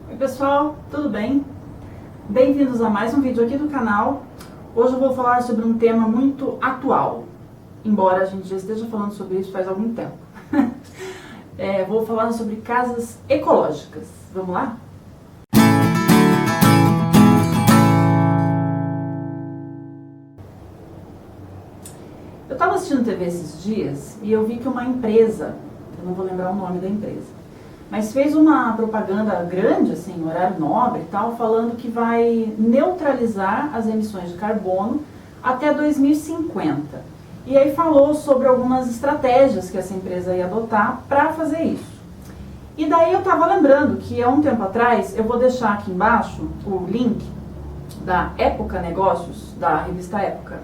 Oi pessoal, tudo bem? Bem-vindos a mais um vídeo aqui do canal. Hoje eu vou falar sobre um tema muito atual, embora a gente já esteja falando sobre isso faz algum tempo. Vou falar sobre casas ecológicas. Vamos lá? Eu estava assistindo TV esses dias e eu vi que uma empresa, eu não vou lembrar o nome da empresa, mas fez uma propaganda grande, assim, no horário nobre e tal, falando que vai neutralizar as emissões de carbono até 2050. E aí falou sobre algumas estratégias que essa empresa ia adotar para fazer isso. E daí eu estava lembrando que há um tempo atrás, eu vou deixar aqui embaixo o link da Época Negócios, da revista Época,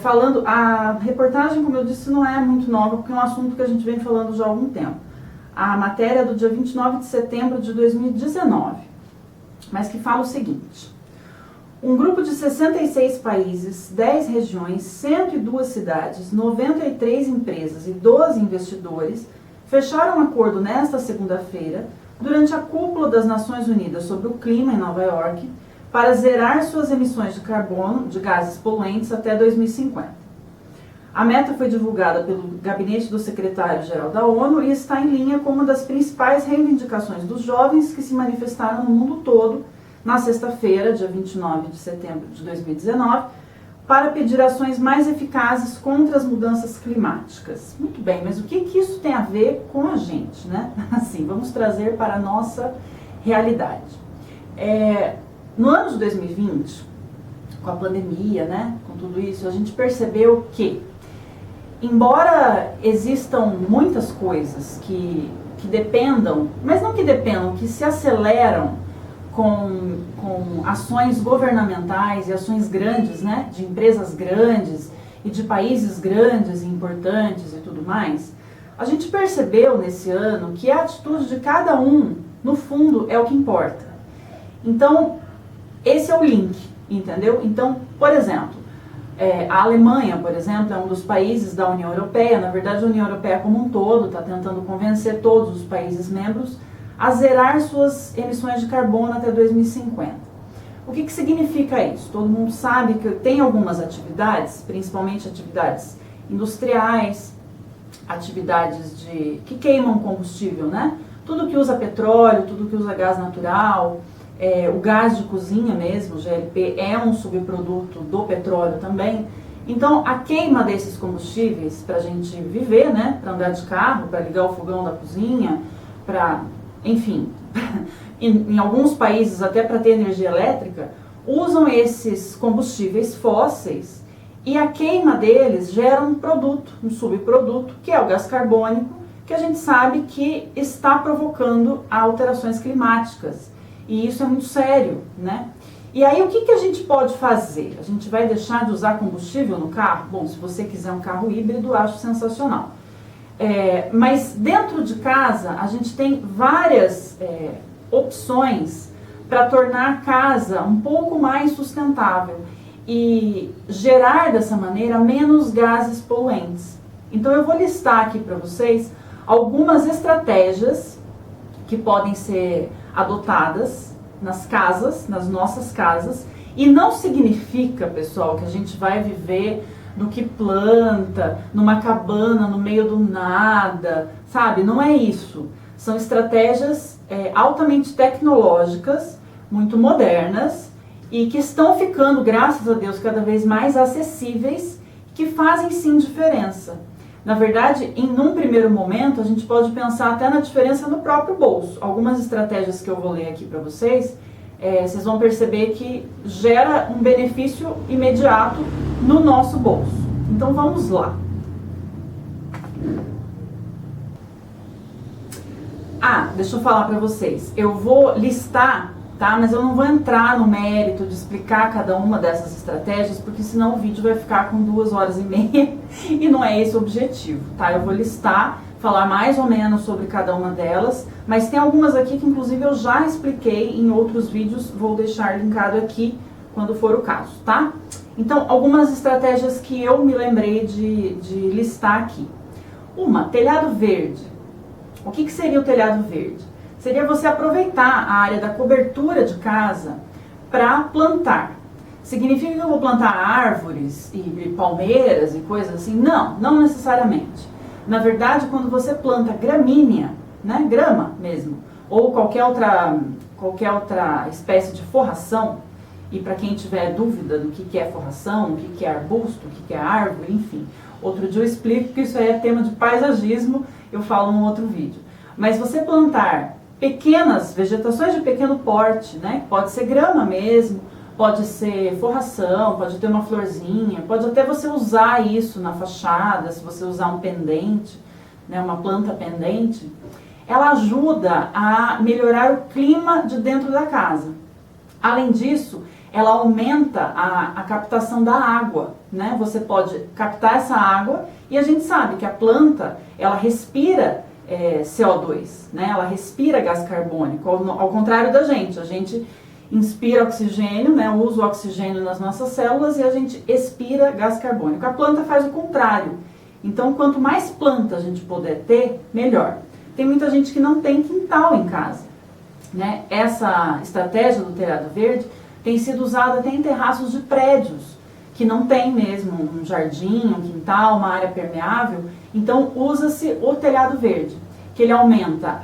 falando, a reportagem, como eu disse, não é muito nova, porque é um assunto que a gente vem falando já há algum tempo. A matéria é do dia 29 de setembro de 2019, mas que fala o seguinte: um grupo de 66 países, 10 regiões, 102 cidades, 93 empresas e 12 investidores fecharam um acordo nesta segunda-feira, durante a cúpula das Nações Unidas sobre o Clima em Nova York, para zerar suas emissões de carbono, de gases poluentes, até 2050. A meta foi divulgada pelo gabinete do secretário-geral da ONU e está em linha com uma das principais reivindicações dos jovens que se manifestaram no mundo todo na sexta-feira, dia 29 de setembro de 2019, para pedir ações mais eficazes contra as mudanças climáticas. Muito bem, mas o que isso tem a ver com a gente, né? Assim, vamos trazer para a nossa realidade. No ano de 2020, com a pandemia, né, com tudo isso, a gente percebeu que, embora existam muitas coisas que dependam, mas não que dependam, que se aceleram com ações governamentais e ações grandes, né, de empresas grandes e de países grandes e importantes e tudo mais, a gente percebeu nesse ano que a atitude de cada um, no fundo, é o que importa. Então, esse é o link, entendeu? Então, por exemplo, a Alemanha, por exemplo, é um dos países da União Europeia. Na verdade, a União Europeia como um todo está tentando convencer todos os países membros a zerar suas emissões de carbono até 2050. O que significa isso? Todo mundo sabe que tem algumas atividades, principalmente atividades industriais, atividades que queimam combustível, né? Tudo que usa petróleo, tudo que usa gás natural, o gás de cozinha mesmo, o GLP, é um subproduto do petróleo também. Então, a queima desses combustíveis para a gente viver, né, para andar de carro, para ligar o fogão da cozinha, para, enfim, em alguns países até para ter energia elétrica, usam esses combustíveis fósseis e a queima deles gera um produto, um subproduto, que é o gás carbônico, que a gente sabe que está provocando alterações climáticas. E isso é muito sério, né? E aí o que a gente pode fazer? A gente vai deixar de usar combustível no carro? Bom, se você quiser um carro híbrido, acho sensacional. Mas dentro de casa, a gente tem várias opções para tornar a casa um pouco mais sustentável e gerar dessa maneira menos gases poluentes. Então eu vou listar aqui para vocês algumas estratégias que podem ser adotadas nas casas, nas nossas casas, e não significa, pessoal, que a gente vai viver no que planta, numa cabana no meio do nada, sabe? Não é isso. São estratégias altamente tecnológicas, muito modernas, e que estão ficando, graças a Deus, cada vez mais acessíveis, que fazem sim diferença. Na verdade, num primeiro momento, a gente pode pensar até na diferença no próprio bolso. Algumas estratégias que eu vou ler aqui para vocês, vocês vão perceber que gera um benefício imediato no nosso bolso. Então vamos lá. Deixa eu falar para vocês. Eu vou listar, tá? Mas eu não vou entrar no mérito de explicar cada uma dessas estratégias, porque senão o vídeo vai ficar com 2h30 e não é esse o objetivo, tá? Eu vou listar, falar mais ou menos sobre cada uma delas, mas tem algumas aqui que inclusive eu já expliquei em outros vídeos, vou deixar linkado aqui quando for o caso, tá? Então, algumas estratégias que eu me lembrei de listar aqui. Telhado verde. O que seria o telhado verde? seria você aproveitar a área da cobertura de casa para plantar. Significa que eu vou plantar árvores e palmeiras e coisas assim? Não, não necessariamente. Na verdade, quando você planta gramínea, né, grama mesmo, ou qualquer outra espécie de forração, e para quem tiver dúvida do que é forração, o que é arbusto, o que é árvore, enfim, outro dia eu explico, que isso aí é tema de paisagismo, eu falo num outro vídeo. Mas você plantar pequenas vegetações de pequeno porte, né, pode ser grama mesmo, pode ser forração, pode ter uma florzinha, pode até você usar isso na fachada, se você usar um pendente, né, uma planta pendente, ela ajuda a melhorar o clima de dentro da casa. Além disso, ela aumenta a captação da água, né? Você pode captar essa água e a gente sabe que a planta, ela respira CO2, né? Ela respira gás carbônico, ao contrário da gente. A gente inspira oxigênio, né? Usa o oxigênio nas nossas células e a gente expira gás carbônico. A planta faz o contrário. Então, quanto mais planta a gente puder ter, melhor. Tem muita gente que não tem quintal em casa, né? Essa estratégia do telhado verde tem sido usada até em terraços de prédios, que não tem mesmo um jardim, um quintal, uma área permeável. Então usa-se o telhado verde, que ele aumenta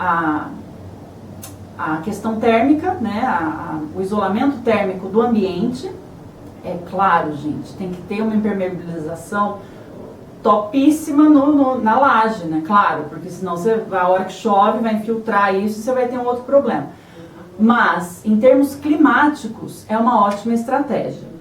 a questão térmica, né? O isolamento térmico do ambiente. É claro, gente, tem que ter uma impermeabilização topíssima na laje, né? Claro, porque senão a hora que chove vai infiltrar isso e você vai ter um outro problema. Mas, em termos climáticos, é uma ótima estratégia.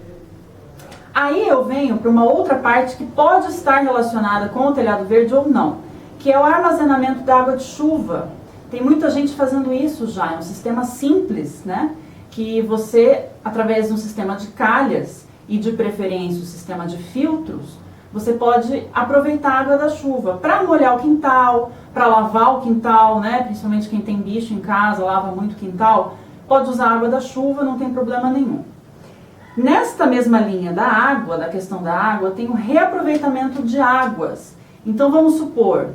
Aí eu venho para uma outra parte que pode estar relacionada com o telhado verde ou não, que é o armazenamento da água de chuva. Tem muita gente fazendo isso já, é um sistema simples, né? Que você, através de um sistema de calhas e de preferência o sistema de filtros, você pode aproveitar a água da chuva para molhar o quintal, para lavar o quintal, né? Principalmente quem tem bicho em casa, lava muito quintal, pode usar a água da chuva, não tem problema nenhum. Nesta mesma linha da água, da questão da água, tem o reaproveitamento de águas. Então vamos supor,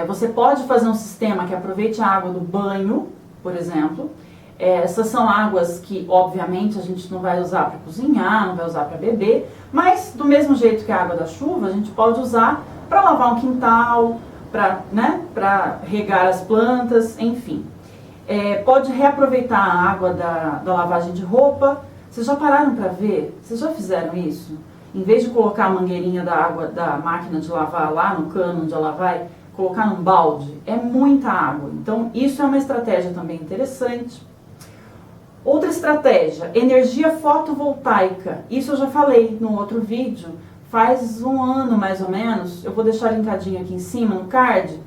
você pode fazer um sistema que aproveite a água do banho, por exemplo. Essas são águas que, obviamente, a gente não vai usar para cozinhar, não vai usar para beber, mas do mesmo jeito que a água da chuva, a gente pode usar para lavar um quintal, para regar as plantas, enfim. Pode reaproveitar a água da lavagem de roupa. Vocês já pararam para ver? Vocês já fizeram isso? Em vez de colocar a mangueirinha da água da máquina de lavar lá no cano onde ela vai, colocar num balde, é muita água. Então, isso é uma estratégia também interessante. Outra estratégia, energia fotovoltaica. Isso eu já falei no outro vídeo, faz um ano mais ou menos. Eu vou deixar linkadinho aqui em cima no card.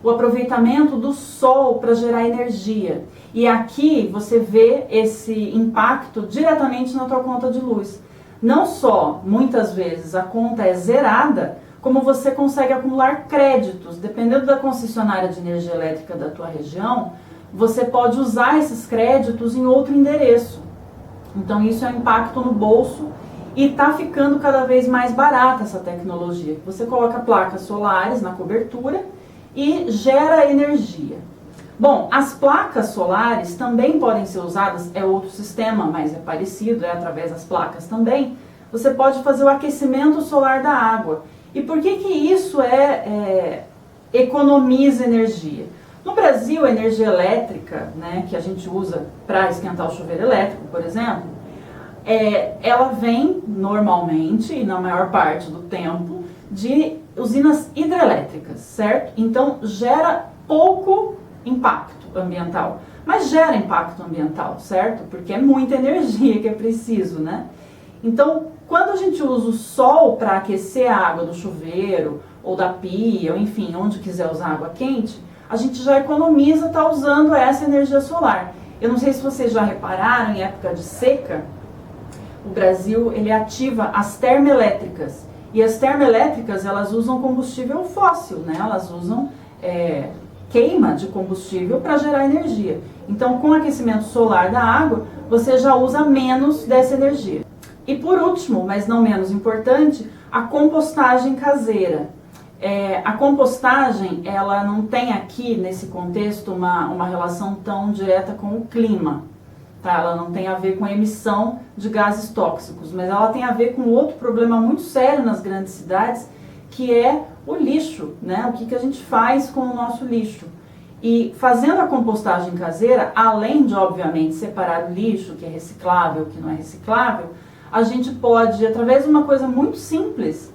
O aproveitamento do sol para gerar energia. E aqui você vê esse impacto diretamente na tua conta de luz. Não só, muitas vezes, a conta é zerada, como você consegue acumular créditos. Dependendo da concessionária de energia elétrica da tua região, você pode usar esses créditos em outro endereço. Então isso é um impacto no bolso e está ficando cada vez mais barata essa tecnologia. Você coloca placas solares na cobertura e gera energia. Bom, as placas solares também podem ser usadas, é outro sistema, mas é parecido, é através das placas também. Você pode fazer o aquecimento solar da água. E por que isso economiza energia? No Brasil, a energia elétrica, né, que a gente usa para esquentar o chuveiro elétrico, por exemplo, ela vem normalmente, e na maior parte do tempo, de usinas hidrelétricas, certo? Então, gera pouco impacto ambiental, mas gera impacto ambiental, certo? Porque é muita energia que é preciso, né? Então, quando a gente usa o sol para aquecer a água do chuveiro, ou da pia, ou enfim, onde quiser usar água quente, a gente já economiza estar usando essa energia solar. Eu não sei se vocês já repararam, em época de seca, o Brasil ele ativa as termoelétricas. E as termoelétricas, elas usam combustível fóssil, né? Elas usam queima de combustível para gerar energia. Então, com o aquecimento solar da água, você já usa menos dessa energia. E por último, mas não menos importante, a compostagem caseira. A compostagem, ela não tem aqui, nesse contexto, uma relação tão direta com o clima. Tá? Ela não tem a ver com a emissão de gases tóxicos, mas ela tem a ver com outro problema muito sério nas grandes cidades, que é o lixo, né? O que a gente faz com o nosso lixo. E fazendo a compostagem caseira, além de, obviamente, separar o lixo, que é reciclável, que não é reciclável, a gente pode, através de uma coisa muito simples,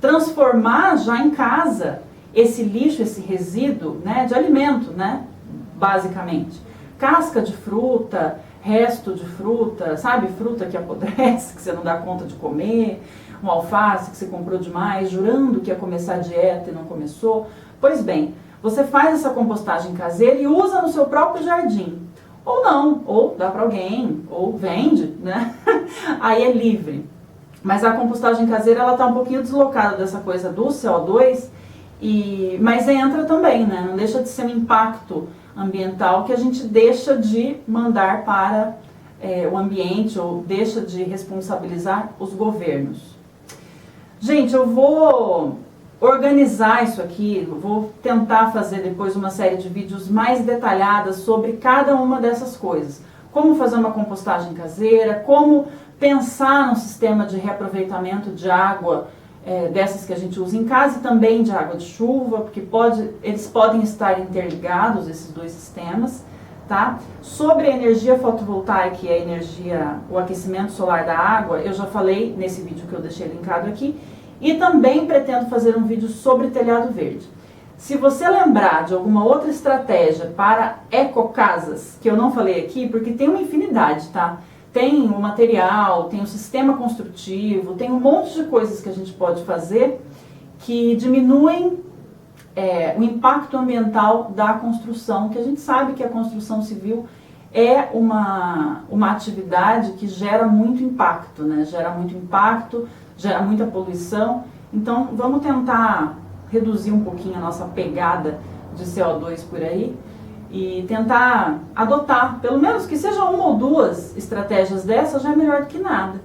transformar já em casa esse lixo, esse resíduo, né, de alimento, né, basicamente. Casca de fruta, resto de fruta, sabe, fruta que apodrece, que você não dá conta de comer, um alface que você comprou demais, jurando que ia começar a dieta e não começou. Pois bem, você faz essa compostagem caseira e usa no seu próprio jardim. Ou não, ou dá para alguém, ou vende, né? Aí é livre. Mas a compostagem caseira, ela está um pouquinho deslocada dessa coisa do CO2, mas entra também, né? Não deixa de ser um impacto ambiental que a gente deixa de mandar para o ambiente ou deixa de responsabilizar os governos. Gente, eu vou organizar isso aqui, vou tentar fazer depois uma série de vídeos mais detalhadas sobre cada uma dessas coisas. Como fazer uma compostagem caseira, como pensar num sistema de reaproveitamento de água dessas que a gente usa em casa e também de água de chuva, porque eles podem estar interligados, esses dois sistemas, tá? Sobre a energia fotovoltaica e o aquecimento solar da água, eu já falei nesse vídeo que eu deixei linkado aqui, e também pretendo fazer um vídeo sobre telhado verde. Se você lembrar de alguma outra estratégia para ecocasas, que eu não falei aqui, porque tem uma infinidade, tá? Tem o material, tem o sistema construtivo, tem um monte de coisas que a gente pode fazer que diminuem o impacto ambiental da construção, que a gente sabe que a construção civil é uma atividade que gera muito impacto, né? Gera muito impacto, gera muita poluição. Então vamos tentar reduzir um pouquinho a nossa pegada de CO2 por aí e tentar adotar, pelo menos que seja uma ou duas estratégias dessas, já é melhor do que nada,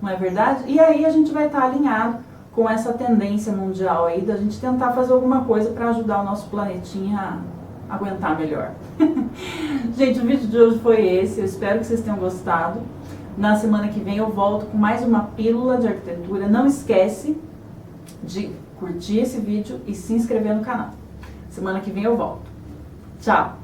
não é verdade? E aí a gente vai estar alinhado com essa tendência mundial aí da gente tentar fazer alguma coisa para ajudar o nosso planetinha a aguentar melhor. Gente, o vídeo de hoje foi esse, eu espero que vocês tenham gostado. Na semana que vem eu volto com mais uma pílula de arquitetura. Não esquece de curtir esse vídeo e se inscrever no canal. Semana que vem eu volto. Tchau!